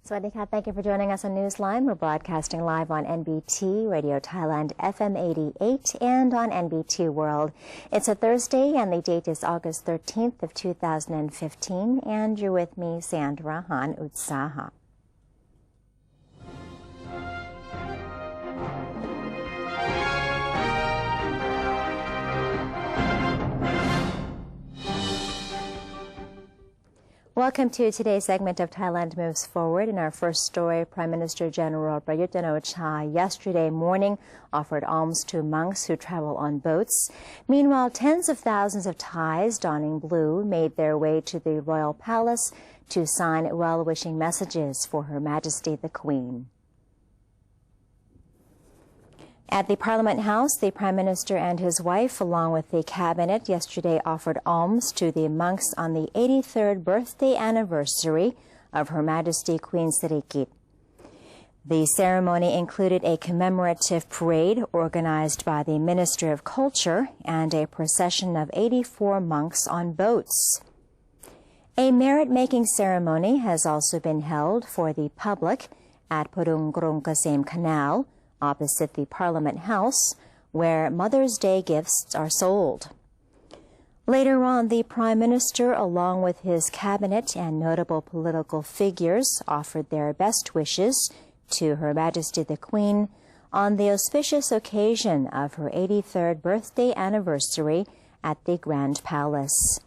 Swadika, thank you for joining us on Newsline. We're broadcasting live on NBT Radio Thailand FM 88 and on NBT World. It's a Thursday and the date is August 13th of 2015 and you're with me, Sandra Han Utsaha. Welcome to today's segment of Thailand Moves Forward. In our first story, Prime Minister General Prayut Chan-o-cha yesterday morning offered alms to monks who travel on boats. Meanwhile, tens of thousands of Thais donning blue made their way to the Royal Palace to sign well-wishing messages for Her Majesty the Queen. At the Parliament House, the Prime Minister and his wife, along with the cabinet, yesterday offered alms to the monks on the 83rd birthday anniversary of Her Majesty Queen Sirikit. The ceremony included a commemorative parade organized by the Ministry of Culture and a procession of 84 monks on boats. A merit-making ceremony has also been held for the public at Purung Grong Kasem Canal, opposite the Parliament House, where Mother's Day gifts are sold. Later on, the Prime Minister, along with his cabinet and notable political figures, offered their best wishes to Her Majesty the Queen on the auspicious occasion of her 83rd birthday anniversary at the Grand Palace.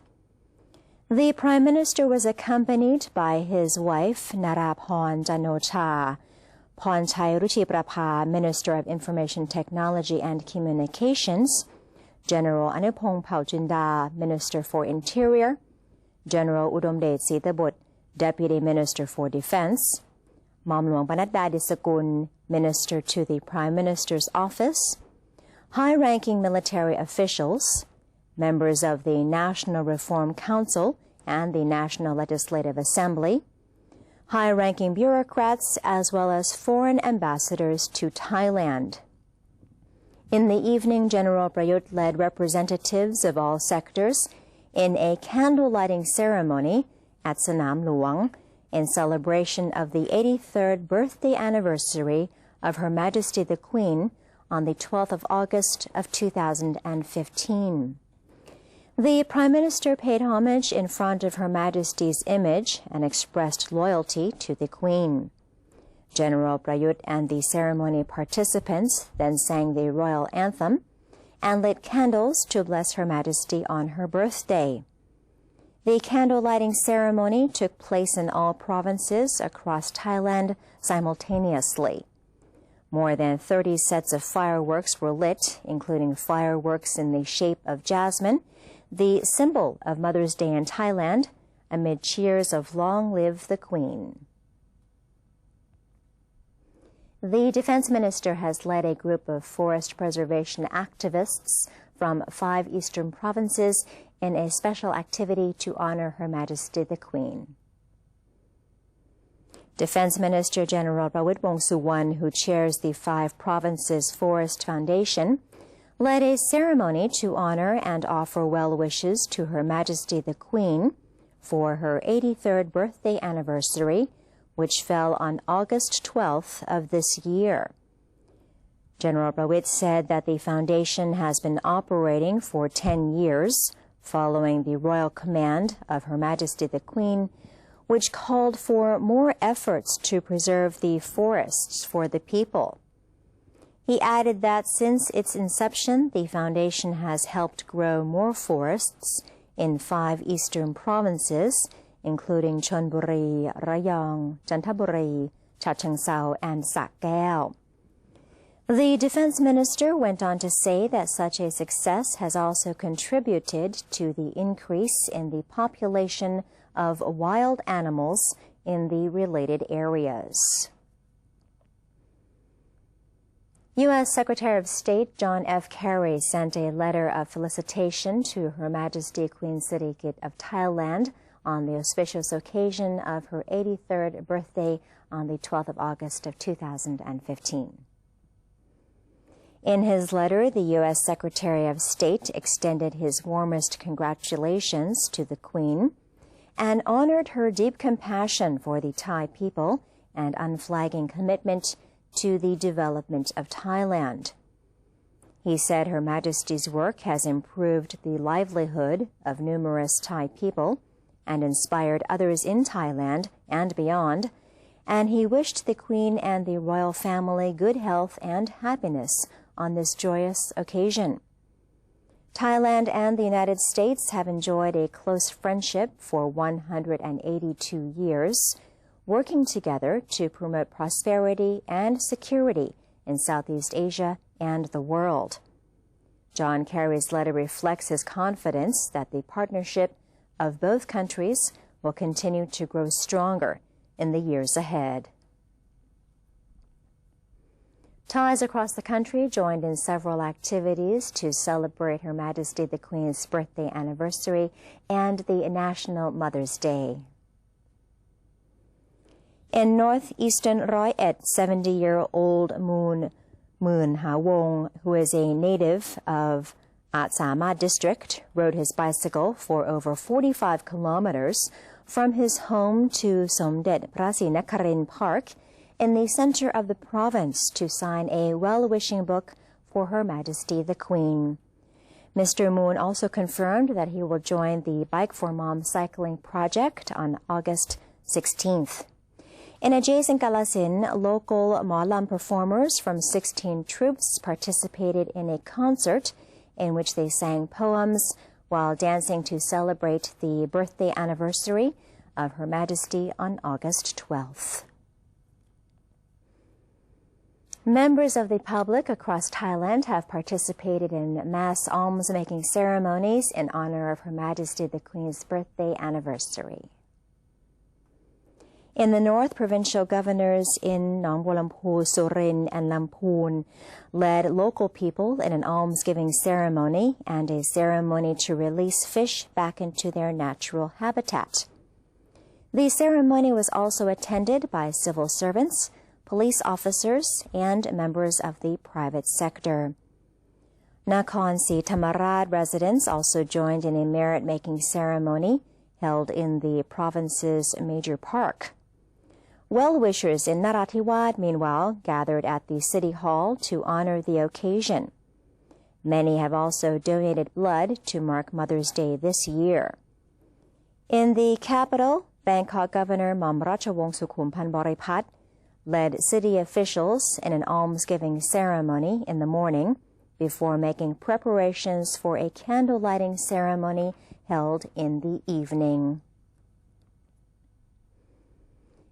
The Prime Minister was accompanied by his wife, Naraporn Chan-o-cha, Pornchai Ruchiprapha, Minister of Information Technology and Communications, General Anupong Pauchinda, Minister for Interior, General Udomdet Sitabut, Deputy Minister for Defense, Mamluang Panatda Disakun, Minister to the Prime Minister's Office, high-ranking military officials, members of the National Reform Council and the National Legislative Assembly, high-ranking bureaucrats, as well as foreign ambassadors to Thailand. In the evening, General Prayut led representatives of all sectors in a candle-lighting ceremony at Sanam Luang in celebration of the 83rd birthday anniversary of Her Majesty the Queen on the 12th of August of 2015. The Prime Minister paid homage in front of Her Majesty's image and expressed loyalty to the Queen. General Prayut and the ceremony participants then sang the royal anthem and lit candles to bless Her Majesty on her birthday. The candle-lighting ceremony took place in all provinces across Thailand simultaneously. More than 30 sets of fireworks were lit, including fireworks in the shape of jasmine, the symbol of Mother's Day in Thailand, amid cheers of "Long Live the Queen." The Defense Minister has led a group of forest preservation activists from 5 eastern provinces in a special activity to honor Her Majesty the Queen. Defense Minister General Prawit Wongsuwon, who chairs the 5 Provinces Forest Foundation, led a ceremony to honor and offer well wishes to Her Majesty the Queen for her 83rd birthday anniversary, which fell on August 12th of this year. General Prawit said that the foundation has been operating for 10 years following the royal command of Her Majesty the Queen, which called for more efforts to preserve the forests for the people. He added that since its inception, the foundation has helped grow more forests in 5 eastern provinces, including Chonburi, Rayong, Chantaburi, Chachoengsao, and Sa Kaeo. The Defense Minister went on to say that such a success has also contributed to the increase in the population of wild animals in the related areas. U.S. Secretary of State John F. Kerry sent a letter of felicitation to Her Majesty Queen Sirikit of Thailand on the auspicious occasion of her 83rd birthday on the 12th of August of 2015. In his letter, the U.S. Secretary of State extended his warmest congratulations to the Queen and honored her deep compassion for the Thai people and unflagging commitment to the development of Thailand. He said Her Majesty's work has improved the livelihood of numerous Thai people and inspired others in Thailand and beyond, and he wished the Queen and the royal family good health and happiness on this joyous occasion. Thailand and the United States have enjoyed a close friendship for 182 years, working together to promote prosperity and security in Southeast Asia and the world. John Kerry's letter reflects his confidence that the partnership of both countries will continue to grow stronger in the years ahead. Thais across the country joined in several activities to celebrate Her Majesty the Queen's birthday anniversary and the National Mother's Day. In northeastern Roi Et, 70-year-old Moon Hawong, who is a native of Atsama district, rode his bicycle for over 45 kilometers from his home to Somdet Prasinakarin Park in the center of the province to sign a well-wishing book for Her Majesty the Queen. Mr. Moon also confirmed that he will join the Bike for Mom cycling project on August 16th. In adjacent Kalasin, local Mawlam performers from 16 troops participated in a concert in which they sang poems while dancing to celebrate the birthday anniversary of Her Majesty on August 12th. Members of the public across Thailand have participated in mass alms-making ceremonies in honor of Her Majesty the Queen's birthday anniversary. In the north, provincial governors in Nong Bolampu, Surin, and Lamphun led local people in an almsgiving ceremony and a ceremony to release fish back into their natural habitat. The ceremony was also attended by civil servants, police officers, and members of the private sector. Nakhon Si Thammarat residents also joined in a merit-making ceremony held in the province's major park. Well-wishers in Narathiwat, meanwhile, gathered at the City Hall to honor the occasion. Many have also donated blood to mark Mother's Day this year. In the capital, Bangkok Governor Mom Ratchawongsukhum Panboripat led city officials in an almsgiving ceremony in the morning before making preparations for a candle-lighting ceremony held in the evening.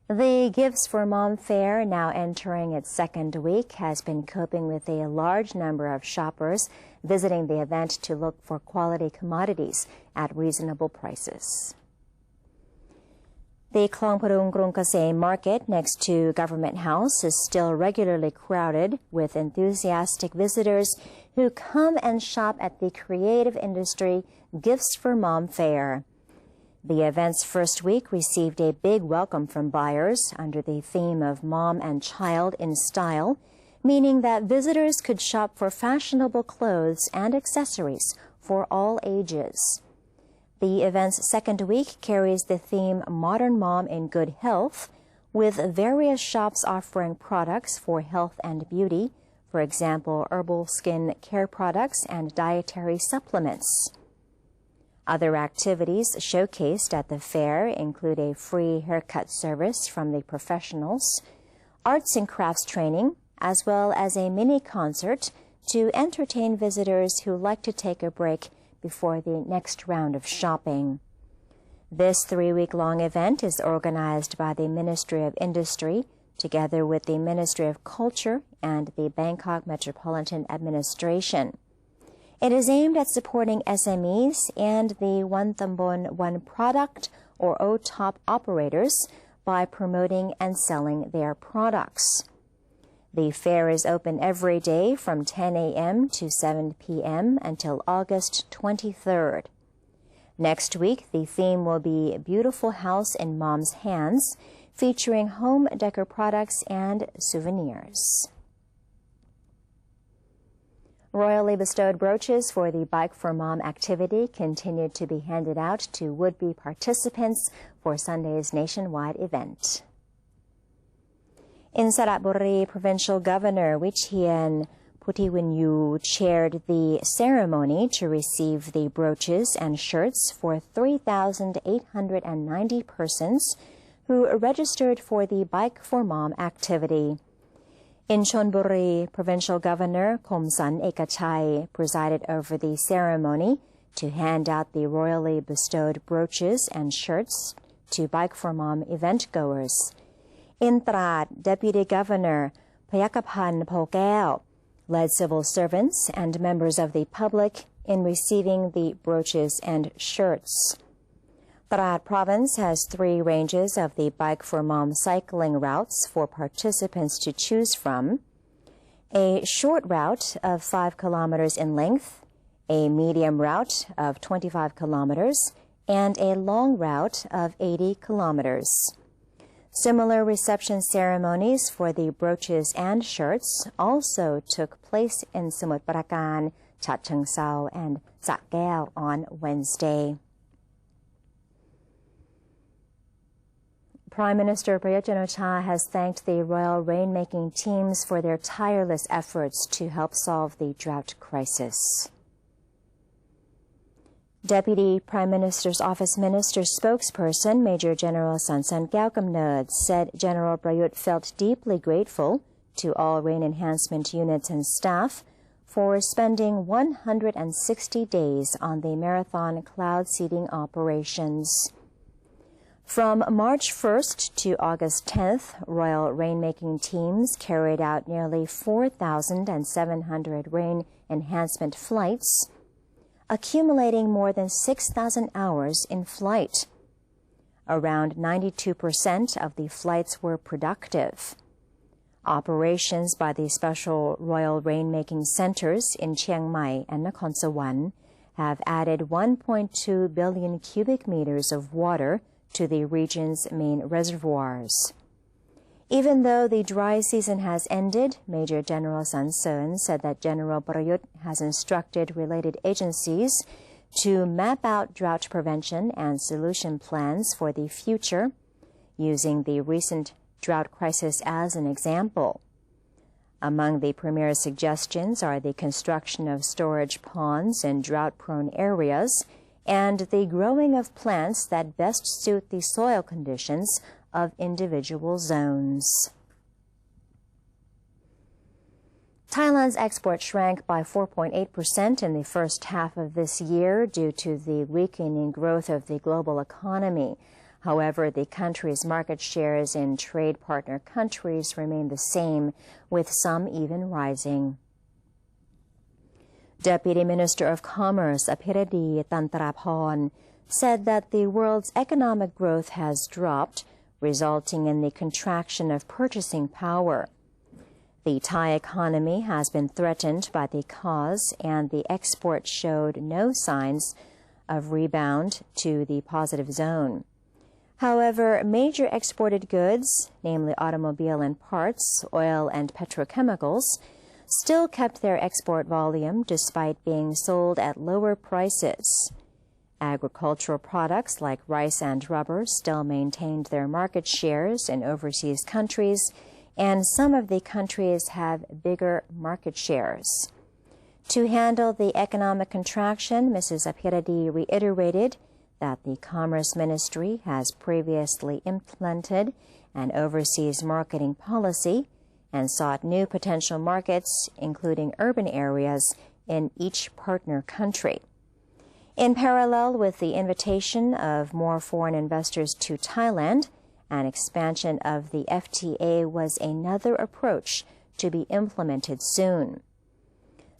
The Gifts for Mom Fair, now entering its second week, has been coping with a large number of shoppers visiting the event to look for quality commodities at reasonable prices. The Klong Parung Krung Kasey market next to Government House is still regularly crowded with enthusiastic visitors who come and shop at the creative industry Gifts for Mom Fair. The event's first week received a big welcome from buyers under the theme of Mom and Child in Style, meaning that visitors could shop for fashionable clothes and accessories for all ages. The event's second week carries the theme Modern Mom in Good Health, with various shops offering products for health and beauty, for example, herbal skin care products and dietary supplements. Other activities showcased at the fair include a free haircut service from the professionals, arts and crafts training, as well as a mini concert to entertain visitors who like to take a break before the next round of shopping. This 3-week-long event is organized by the Ministry of Industry, together with the Ministry of Culture and the Bangkok Metropolitan Administration. It is aimed at supporting SMEs and the One Tambon, One Product, or OTOP operators by promoting and selling their products. The fair is open every day from 10 a.m. to 7 p.m. until August 23rd. Next week, the theme will be Beautiful House in Mom's Hands, featuring home decor products and souvenirs. Royally bestowed brooches for the Bike for Mom activity continued to be handed out to would-be participants for Sunday's nationwide event. In Saratburi, Provincial Governor Wichien Putiwinyu chaired the ceremony to receive the brooches and shirts for 3,890 persons who registered for the Bike for Mom activity. In Chonburi, Provincial Governor Komsan Ekachai presided over the ceremony to hand out the royally bestowed brooches and shirts to Bike for Mom event goers. In Trat, Deputy Governor Payakapan Pokaeo led civil servants and members of the public in receiving the brooches and shirts. Trat Province has 3 ranges of the Bike for Mom cycling routes for participants to choose from: a short route of 5 kilometers in length, a medium route of 25 kilometers, and a long route of 80 kilometers. Similar reception ceremonies for the brooches and shirts also took place in Samut Prakan, Chat Changsao, and Sakeo on Wednesday. Prime Minister Prayut Chan-o-cha has thanked the royal rainmaking teams for their tireless efforts to help solve the drought crisis. Deputy Prime Minister's Office Minister spokesperson Major General Sansan Gaukamnerd said General Prayut felt deeply grateful to all rain enhancement units and staff for spending 160 days on the marathon cloud seeding operations. From March 1st to August 10th, royal rainmaking teams carried out nearly 4,700 rain enhancement flights, accumulating more than 6,000 hours in flight. Around 92% of the flights were productive. Operations by the special royal rainmaking centers in Chiang Mai and Nakhon Sawan have added 1.2 billion cubic meters of water to the region's main reservoirs. Even though the dry season has ended, Major General San Seon said that General Prayut has instructed related agencies to map out drought prevention and solution plans for the future, using the recent drought crisis as an example. Among the premier suggestions are the construction of storage ponds in drought-prone areas and the growing of plants that best suit the soil conditions of individual zones. Thailand's export shrank by 4.8% in the first half of this year due to the weakening growth of the global economy. However, the country's market shares in trade partner countries remain the same, with some even rising. Deputy Minister of Commerce Apiradi Tantraporn said that the world's economic growth has dropped, resulting in the contraction of purchasing power. The Thai economy has been threatened by the cause, and the export showed no signs of rebound to the positive zone. However, major exported goods, namely automobile and parts, oil and petrochemicals, still kept their export volume despite being sold at lower prices. Agricultural products like rice and rubber still maintained their market shares in overseas countries, and some of the countries have bigger market shares. To handle the economic contraction, Mrs. Apiradi reiterated that the Commerce Ministry has previously implemented an overseas marketing policy and sought new potential markets, including urban areas, in each partner country. In parallel with the invitation of more foreign investors to Thailand, an expansion of the FTA was another approach to be implemented soon.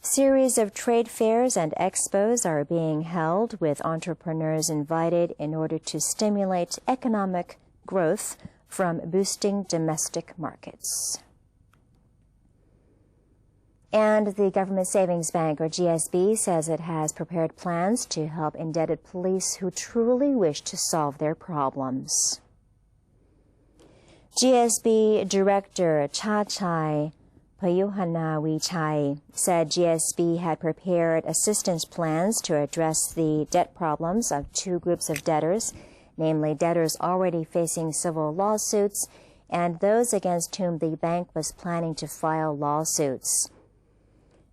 Series of trade fairs and expos are being held, with entrepreneurs invited in order to stimulate economic growth from boosting domestic markets. And the Government Savings Bank, or GSB, says it has prepared plans to help indebted police who truly wish to solve their problems. GSB Director Chachai Payuhana Wichai said GSB had prepared assistance plans to address the debt problems of 2 groups of debtors, namely debtors already facing civil lawsuits and those against whom the bank was planning to file lawsuits.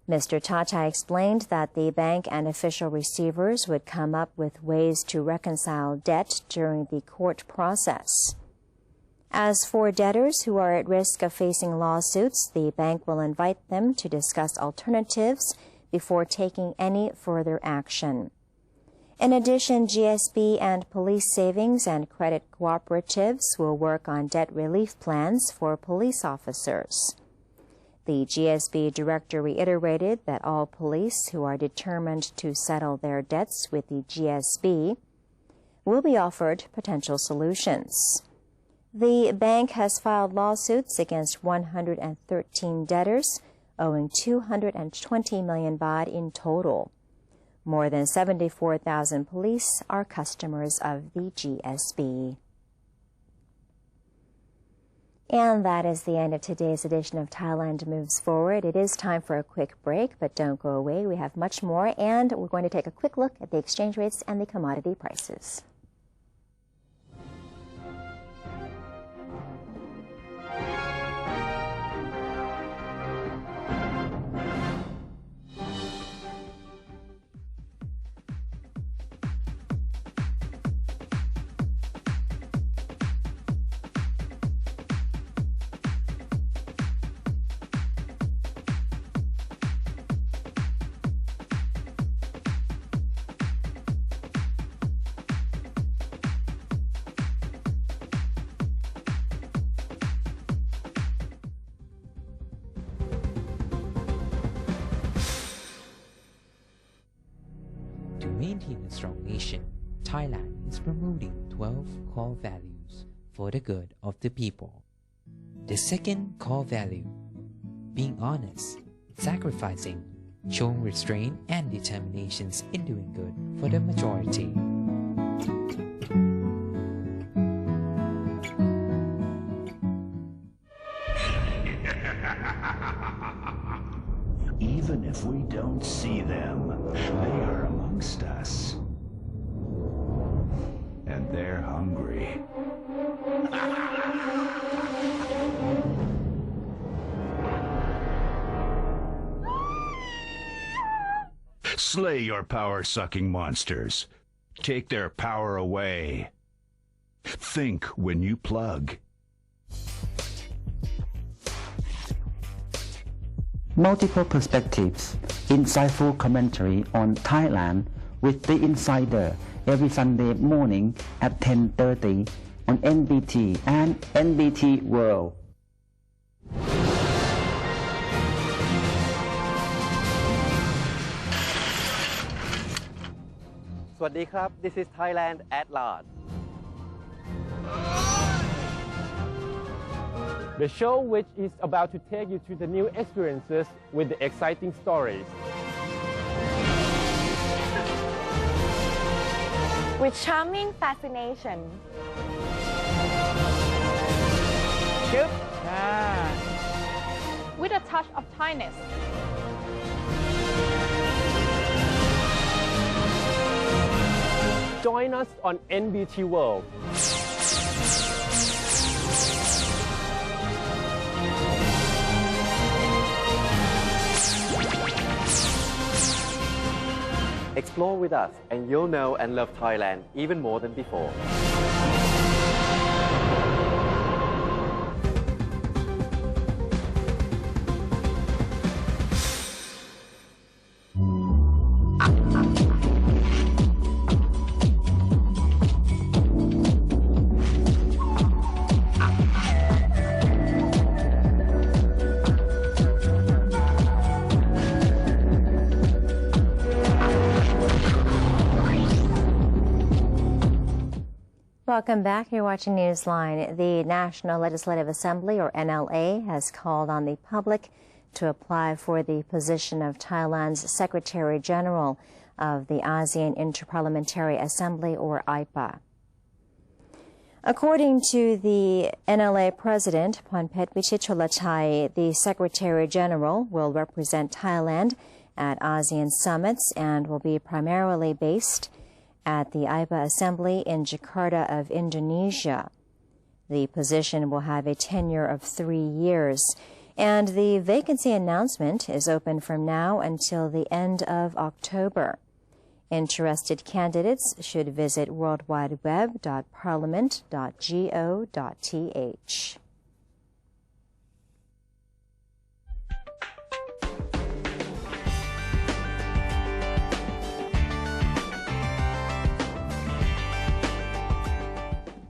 Mr. Chacha explained that the bank and official receivers would come up with ways to reconcile debt during the court process. As for debtors who are at risk of facing lawsuits, the bank will invite them to discuss alternatives before taking any further action. In addition, GSB and police savings and credit cooperatives will work on debt relief plans for police officers. The GSB director reiterated that all police who are determined to settle their debts with the GSB will be offered potential solutions. The bank has filed lawsuits against 113 debtors, owing 220 million baht in total. More than 74,000 police are customers of the GSB. And that is the end of today's edition of Thailand Moves Forward. It is time for a quick break, but don't go away. We have much more, and we're going to take a quick look at the exchange rates and the commodity prices. To maintain a strong nation, Thailand is promoting 12 core values for the good of the people. The second core value, being honest, sacrificing, showing restraint and determinations in doing good for the majority. Even if we don't see them, they are amongst us. And they're hungry. Slay your power-sucking monsters. Take their power away. Think when you plug. Multiple perspectives, insightful commentary on Thailand with The Insider every Sunday morning at 10:30 on NBT and NBT World. Swadee krab, this is Thailand at large. The show which is about to take you to the new experiences with the exciting stories. With charming fascination. With a touch of Thainess. Join us on NBT World. Explore with us and you'll know and love Thailand even more than before. Welcome back. You're watching Newsline. The National Legislative Assembly, or NLA, has called on the public to apply for the position of Thailand's Secretary General of the ASEAN Interparliamentary Assembly, or IPA. According to the NLA President, Phonphet Vichitcholachai, the Secretary General will represent Thailand at ASEAN summits and will be primarily based at the IPA Assembly in Jakarta of Indonesia. The position will have a tenure of 3 years, and the vacancy announcement is open from now until the end of October. Interested candidates should visit worldwideweb.parliament.go.th.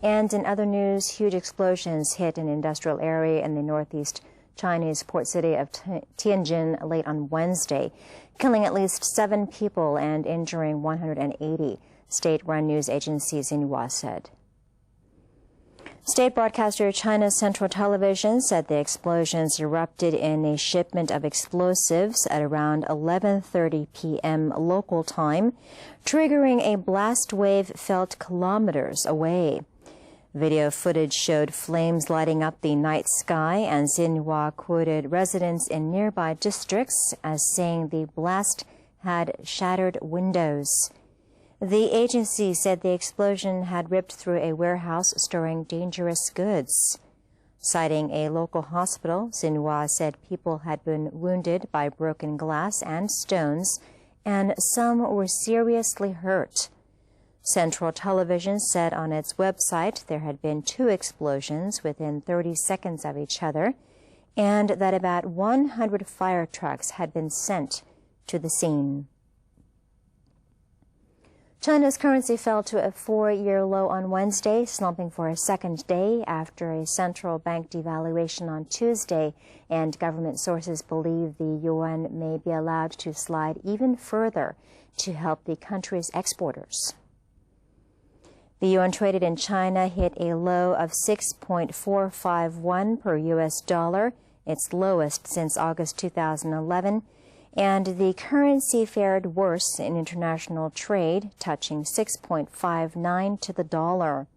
And in other news, huge explosions hit an industrial area in the northeast Chinese port city of Tianjin late on Wednesday, killing at least 7 people and injuring 180, state-run news agency Xinhua said. State broadcaster China Central Television said the explosions erupted in a shipment of explosives at around 11:30 p.m. local time, triggering a blast wave felt kilometers away. Video footage showed flames lighting up the night sky, and Xinhua quoted residents in nearby districts as saying the blast had shattered windows. The agency said the explosion had ripped through a warehouse storing dangerous goods. Citing a local hospital, Xinhua said people had been wounded by broken glass and stones, and some were seriously hurt. Central Television said on its website there had been 2 explosions within 30 seconds of each other, and that about 100 fire trucks had been sent to the scene. China's currency fell to a 4-year low on Wednesday, slumping for a second day after a central bank devaluation on Tuesday, and government sources believe the yuan may be allowed to slide even further to help the country's exporters. The yuan traded in China hit a low of 6.451 per U.S. dollar, its lowest since August 2011, and the currency fared worse in international trade, touching 6.59 to the dollar.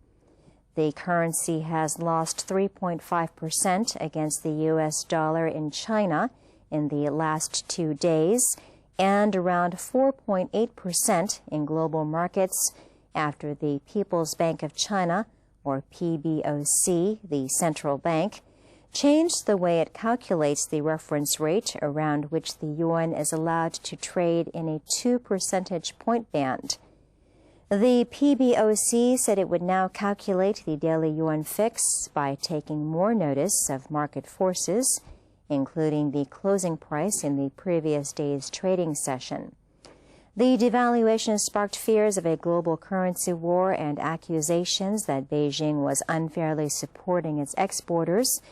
The currency has lost 3.5% against the U.S. dollar in China in the last 2 days, and around 4.8% in global markets, after the People's Bank of China, or PBOC, the central bank, changed the way it calculates the reference rate around which the yuan is allowed to trade in a 2 percentage point band. The PBOC said it would now calculate the daily yuan fix by taking more notice of market forces, including the closing price in the previous day's trading session. The devaluation sparked fears of a global currency war and accusations that Beijing was unfairly supporting its exporters,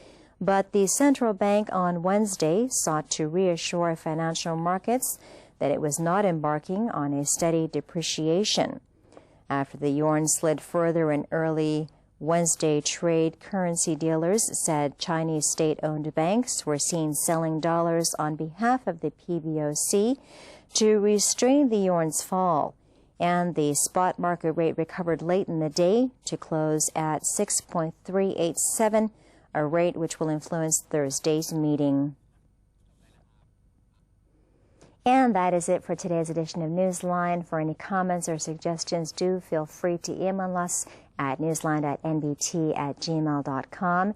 but the central bank on Wednesday sought to reassure financial markets that it was not embarking on a steady depreciation. After the yuan slid further in early Wednesday trade, currency dealers said Chinese state-owned banks were seen selling dollars on behalf of the PBOC to restrain the yuan's fall, and the spot market rate recovered late in the day to close at 6.387, a rate which will influence Thursday's meeting. And that is it for today's edition of Newsline. For any comments or suggestions, do feel free to email us at newsline.nbt@gmail.com.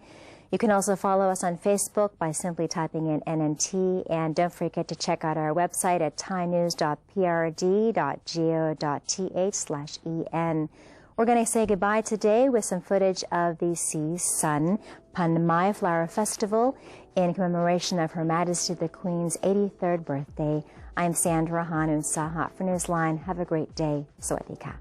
You can also follow us on Facebook by simply typing in NNT, and don't forget to check out our website at thainews.prd.go.th/en. We're going to say goodbye today with some footage of the Sea Sun Panmai Flower Festival in commemoration of Her Majesty the Queen's 83rd birthday. I'm Sandra Hanun Saha for Newsline. Have a great day. Sawadee ka.